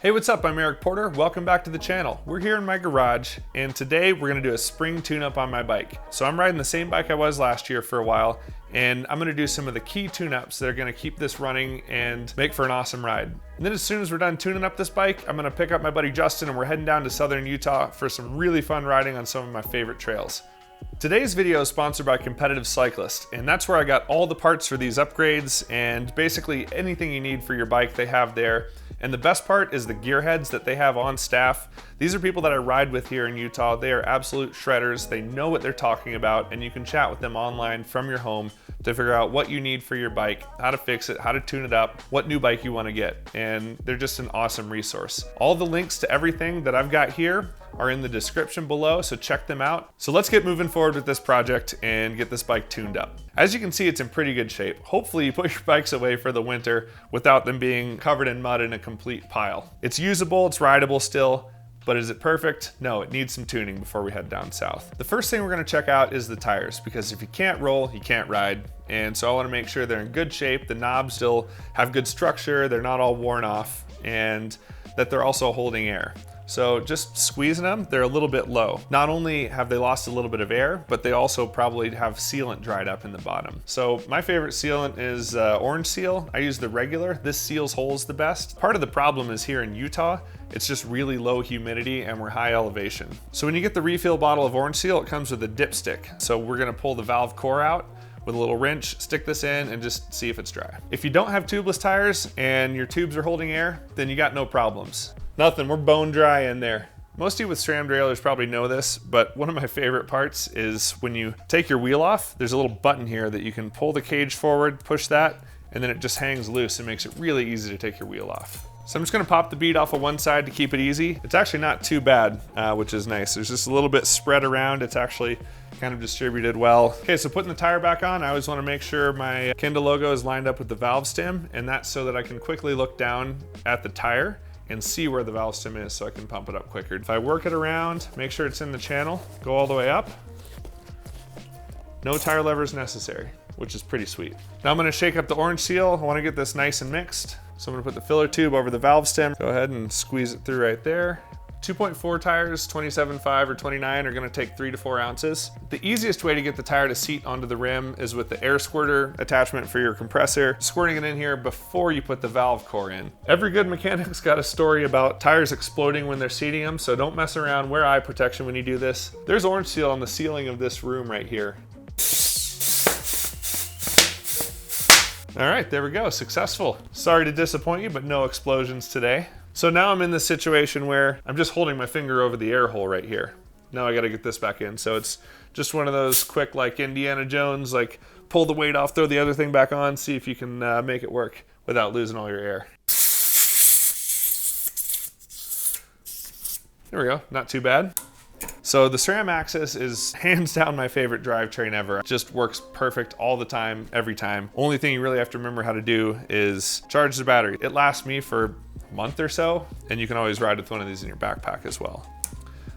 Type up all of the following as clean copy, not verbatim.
Hey, what's up? I'm Eric Porter. Welcome back to the channel. We're here in my garage, and today we're gonna do a spring tune-up on my bike. So I'm riding the same bike I was last year for a while, and I'm gonna do some of the key tune-ups that are gonna keep this running and make for an awesome ride. And then as soon as we're done tuning up this bike, I'm gonna pick up my buddy Justin and we're heading down to southern Utah for some really fun riding on some of my favorite trails. Today's video is sponsored by Competitive Cyclist, and that's where I got all the parts for these upgrades and basically anything you need for your bike they have there. And the best part is the gearheads that they have on staff. These are people that I ride with here in Utah. They are absolute shredders. They know what they're talking about, and you can chat with them online from your home to figure out what you need for your bike, how to fix it, how to tune it up, what new bike you want to get. And they're just an awesome resource. All the links to everything that I've got here are in the description below, so check them out. So let's get moving forward with this project and get this bike tuned up. As you can see, it's in pretty good shape. Hopefully you put your bikes away for the winter without them being covered in mud in a complete pile. It's usable, it's rideable still, but is it perfect? No, it needs some tuning before we head down south. The first thing we're gonna check out is the tires, because if you can't roll, you can't ride. And so I wanna make sure they're in good shape, the knobs still have good structure, they're not all worn off, and that they're also holding air. So just squeezing them, they're a little bit low. Not only have they lost a little bit of air, but they also probably have sealant dried up in the bottom. So my favorite sealant is orange seal. I use the regular. This seals holes the best. Part of the problem is here in Utah, it's just really low humidity and we're high elevation. So when you get the refill bottle of orange seal, it comes with a dipstick. So we're gonna pull the valve core out with a little wrench, stick this in and just see if it's dry. If you don't have tubeless tires and your tubes are holding air, then you got no problems. Nothing, we're bone dry in there. Most of you with SRAM derailleurs probably know this, but one of my favorite parts is when you take your wheel off, there's a little button here that you can pull the cage forward, push that, and then it just hangs loose and makes it really easy to take your wheel off. So I'm just gonna pop the bead off of one side to keep it easy. It's actually not too bad, which is nice. There's just a little bit spread around. It's actually kind of distributed well. Okay, so putting the tire back on, I always wanna make sure my Kindle logo is lined up with the valve stem, and that's so that I can quickly look down at the tire and see where the valve stem is so I can pump it up quicker. If I work it around, make sure it's in the channel, go all the way up, no tire levers necessary, which is pretty sweet. Now I'm gonna shake up the orange seal. I wanna get this nice and mixed. So I'm gonna put the filler tube over the valve stem. Go ahead and squeeze it through right there. 2.4 tires, 27.5 or 29 are gonna take 3 to 4 ounces. The easiest way to get the tire to seat onto the rim is with the air squirter attachment for your compressor, squirting it in here before you put the valve core in. Every good mechanic's got a story about tires exploding when they're seating them, so don't mess around, wear eye protection when you do this. There's orange seal on the ceiling of this room right here. All right, there we go, successful. Sorry to disappoint you, but no explosions today. So now I'm in this situation where I'm just holding my finger over the air hole right here. Now I gotta get this back in. So it's just one of those quick, like Indiana Jones, like pull the weight off, throw the other thing back on, see if you can make it work without losing all your air. There we go, not too bad. So the SRAM Axis is hands down my favorite drivetrain ever. It just works perfect all the time, every time. Only thing you really have to remember how to do is charge the battery. It lasts me for a month or so, and you can always ride with one of these in your backpack as well.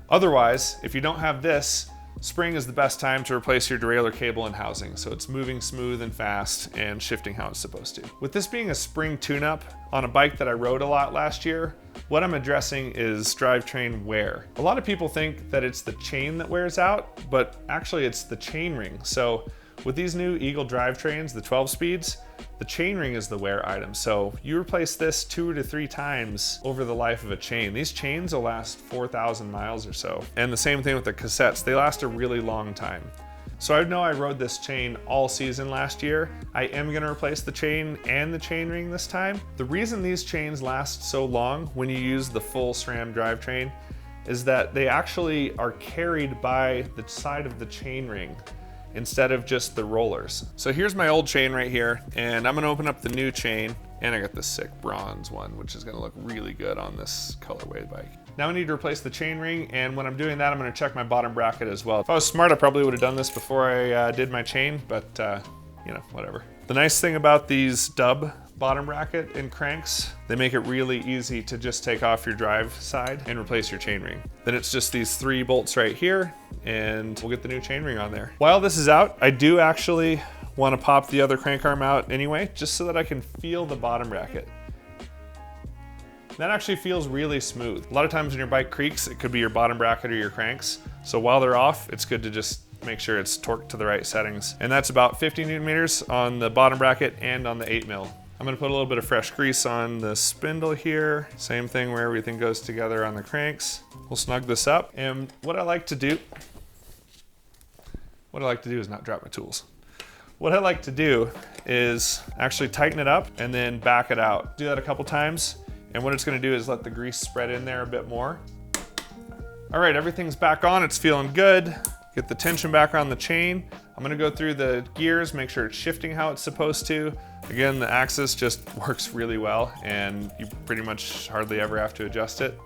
Otherwise, if you don't have this, spring is the best time to replace your derailleur cable and housing, so it's moving smooth and fast and shifting how it's supposed to. With this being a spring tune-up on a bike that I rode a lot last year, what I'm addressing is drivetrain wear. A lot of people think that it's the chain that wears out, but actually it's the chain ring. So with these new Eagle drivetrains, the 12 speeds, the chain ring is the wear item. So you replace this 2 to 3 times over the life of a chain. These chains will last 4,000 miles or so. And the same thing with the cassettes, they last a really long time. So I know I rode this chain all season last year. I am gonna replace the chain and the chain ring this time. The reason these chains last so long when you use the full SRAM drivetrain is that they actually are carried by the side of the chain ring instead of just the rollers. So here's my old chain right here, and I'm gonna open up the new chain, and I got this sick bronze one, which is gonna look really good on this colorway bike. Now I need to replace the chain ring, and when I'm doing that, I'm gonna check my bottom bracket as well. If I was smart, I probably would have done this before I did my chain, but you know, whatever. The nice thing about these dub bottom bracket and cranks, they make it really easy to just take off your drive side and replace your chain ring. Then it's just these 3 bolts right here, and we'll get the new chain ring on there. While this is out, I do actually want to pop the other crank arm out anyway, just so that I can feel the bottom bracket. That actually feels really smooth. A lot of times when your bike creaks, it could be your bottom bracket or your cranks. So while they're off, it's good to just make sure it's torqued to the right settings. And that's about 50 Newton meters on the bottom bracket and on the 8mm. I'm gonna put a little bit of fresh grease on the spindle here. Same thing where everything goes together on the cranks. We'll snug this up. And what I like to do is not drop my tools. What I like to do is actually tighten it up and then back it out. Do that a couple times. And what it's gonna do is let the grease spread in there a bit more. All right, everything's back on, it's feeling good. Get the tension back on the chain. I'm gonna go through the gears, make sure it's shifting how it's supposed to. Again, the axis just works really well and you pretty much hardly ever have to adjust it.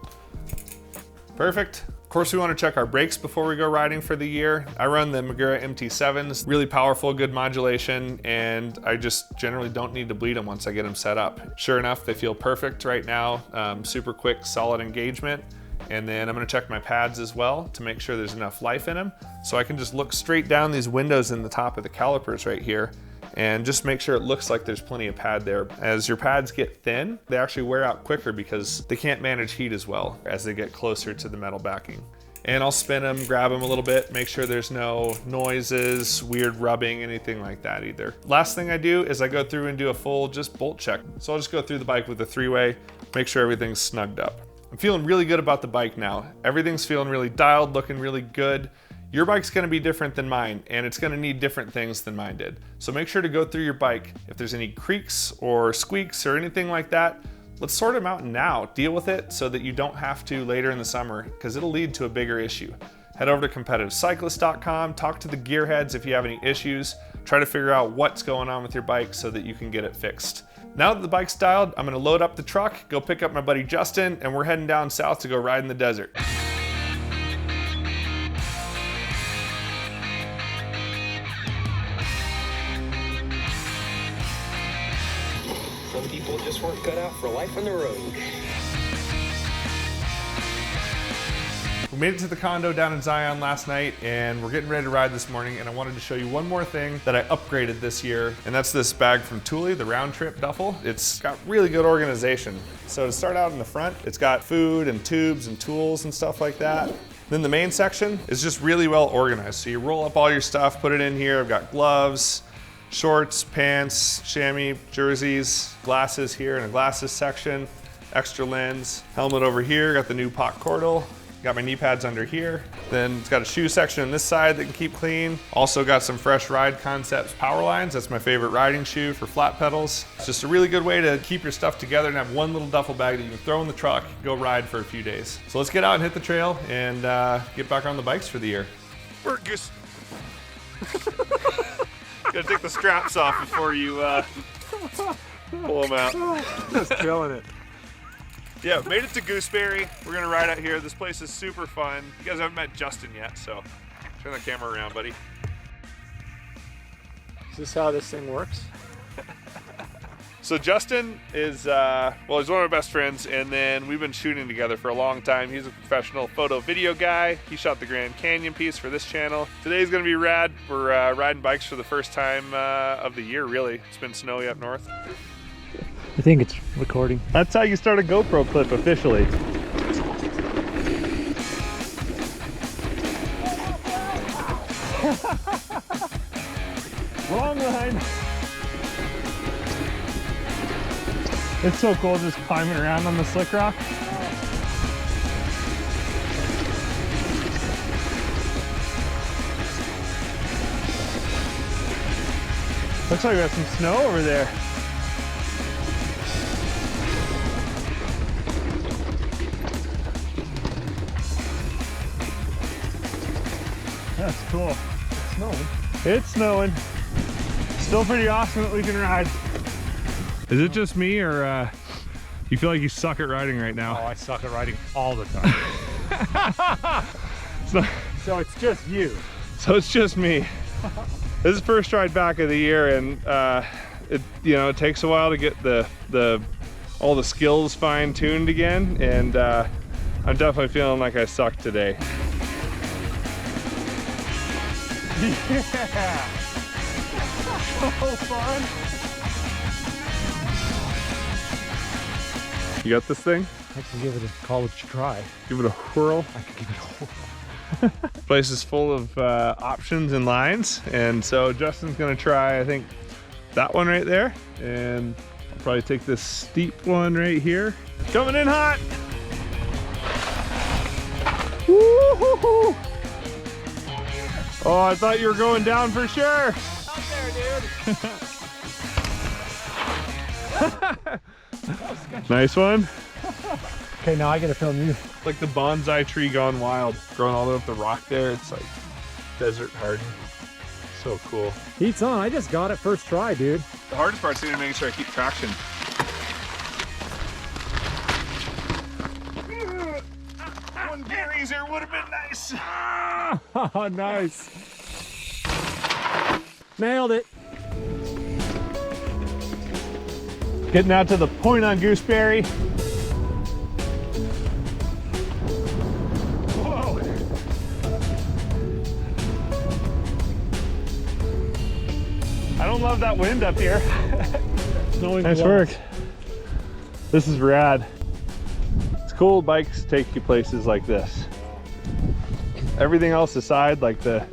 Perfect. Of course, we want to check our brakes before we go riding for the year. I run the Magura MT7s, really powerful, good modulation, and I just generally don't need to bleed them once I get them set up. Sure enough, they feel perfect right now. Super quick, solid engagement. And then I'm gonna check my pads as well to make sure there's enough life in them. So I can just look straight down these windows in the top of the calipers right here and just make sure it looks like there's plenty of pad there. As your pads get thin, they actually wear out quicker because they can't manage heat as well as they get closer to the metal backing. And I'll spin them, grab them a little bit, make sure there's no noises, weird rubbing, anything like that either. Last thing I do is I go through and do a full just bolt check. So I'll just go through the bike with a 3-way, make sure everything's snugged up. I'm feeling really good about the bike now. Everything's feeling really dialed, looking really good. Your bike's gonna be different than mine, and it's gonna need different things than mine did. So make sure to go through your bike. If there's any creaks or squeaks or anything like that, let's sort them out now. Deal with it so that you don't have to later in the summer, because it'll lead to a bigger issue. Head over to competitivecyclist.com, talk to the gearheads if you have any issues, try to figure out what's going on with your bike so that you can get it fixed. Now that the bike's dialed, I'm gonna load up the truck, go pick up my buddy Justin, and we're heading down south to go ride in the desert. Some people just weren't cut out for life on the road. We made it to the condo down in Zion last night and we're getting ready to ride this morning, and I wanted to show you one more thing that I upgraded this year, and that's this bag from Thule, the round trip duffel. It's got really good organization. So to start out in the front, it's got food and tubes and tools and stuff like that. Then the main section is just really well organized. So you roll up all your stuff, put it in here. I've got gloves, shorts, pants, chamois, jerseys, glasses here in a glasses section, extra lens, helmet over here, got the new Pot Cordal. Got my knee pads under here. Then it's got a shoe section on this side that can keep clean. Also got some Fresh Ride Concepts power lines. That's my favorite riding shoe for flat pedals. It's just a really good way to keep your stuff together and have one little duffel bag that you can throw in the truck, go ride for a few days. So let's get out and hit the trail and get back on the bikes for the year. Goose. Gotta take the straps off before you pull them out. Just killing it. Yeah, made it to Gooseberry. We're gonna ride out here. This place is super fun. You guys haven't met Justin yet, so turn the camera around, buddy. Is this how this thing works? So Justin is, well, he's one of my best friends, and then we've been shooting together for a long time. He's a professional photo video guy. He shot the Grand Canyon piece for this channel. Today's gonna be rad. We're riding bikes for the first time of the year, really. It's been snowy up north. I think it's recording. That's how you start a GoPro clip officially. Wrong line. It's so cool just climbing around on the slick rock. Looks like we have some snow over there. That's cool. It's snowing. It's snowing. Still pretty awesome that we can ride. Is it just me, or you feel like you suck at riding right now? Oh, I suck at riding all the time. So it's just you. So it's just me. This is the first ride back of the year, and it takes a while to get all the skills fine-tuned again, and I'm definitely feeling like I suck today. Yeah! So fun! You got this thing? I can give it a college try. Give it a whirl. I can give it a whirl. Place is full of options and lines, and so Justin's gonna try, I think, that one right there, and I'll probably take this steep one right here. Coming in hot. Woo-hoo-hoo. Oh, I thought you were going down for sure. Out there, dude. Nice one. Okay, now I gotta film you. Like the bonsai tree gone wild, growing all the way up the rock there. It's like desert hardened. So cool. Heat's on. I just got it first try, dude. The hardest part's gonna making sure I keep traction. One gear easier would have been nice. Oh, nice. Nailed it. Getting out to the point on Gooseberry. Whoa. I don't love that wind up here. Nice work. This is rad. It's cool bikes take you places like this. Everything else aside, like the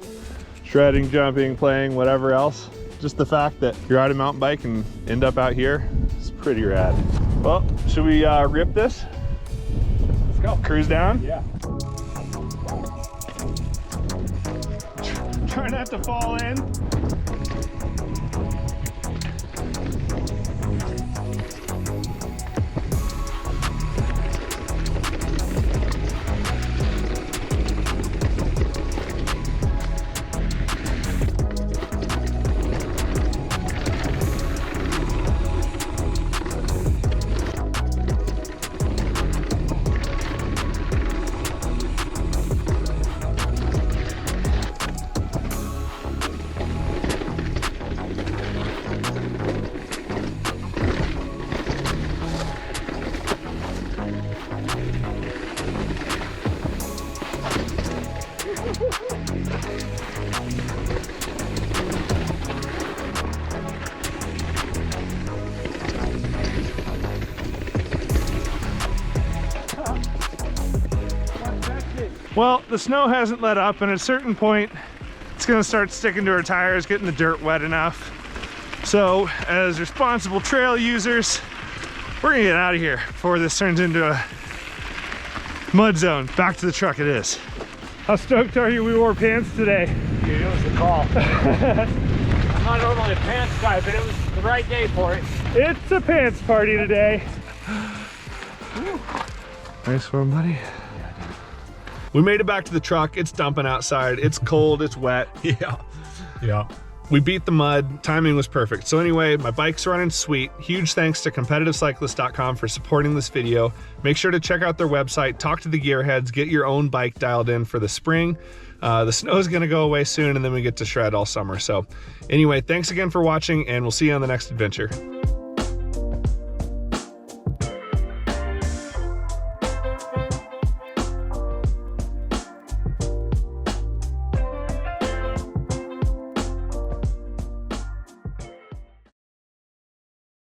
shredding, jumping, playing, whatever else, just the fact that you're on a mountain bike and end up out here, it's pretty rad. Well, should we rip this? Let's go. Cruise down? Yeah. Try not to fall in. Well, the snow hasn't let up, and at a certain point, it's gonna start sticking to our tires, getting the dirt wet enough. So, as responsible trail users, we're gonna get out of here before this turns into a mud zone. Back to the truck it is. How stoked are you we wore pants today? Dude, it was the call. I'm not normally a pants guy, but it was the right day for it. It's a pants party today. Nice one, buddy. We made it back to the truck. It's dumping outside. It's cold, it's wet. Yeah. Yeah. We beat the mud. Timing was perfect. So anyway, my bike's running sweet. Huge thanks to competitivecyclist.com for supporting this video. Make sure to check out their website, talk to the gearheads, get your own bike dialed in for the spring. The snow is gonna go away soon, and then we get to shred all summer. So anyway, thanks again for watching, and we'll see you on the next adventure.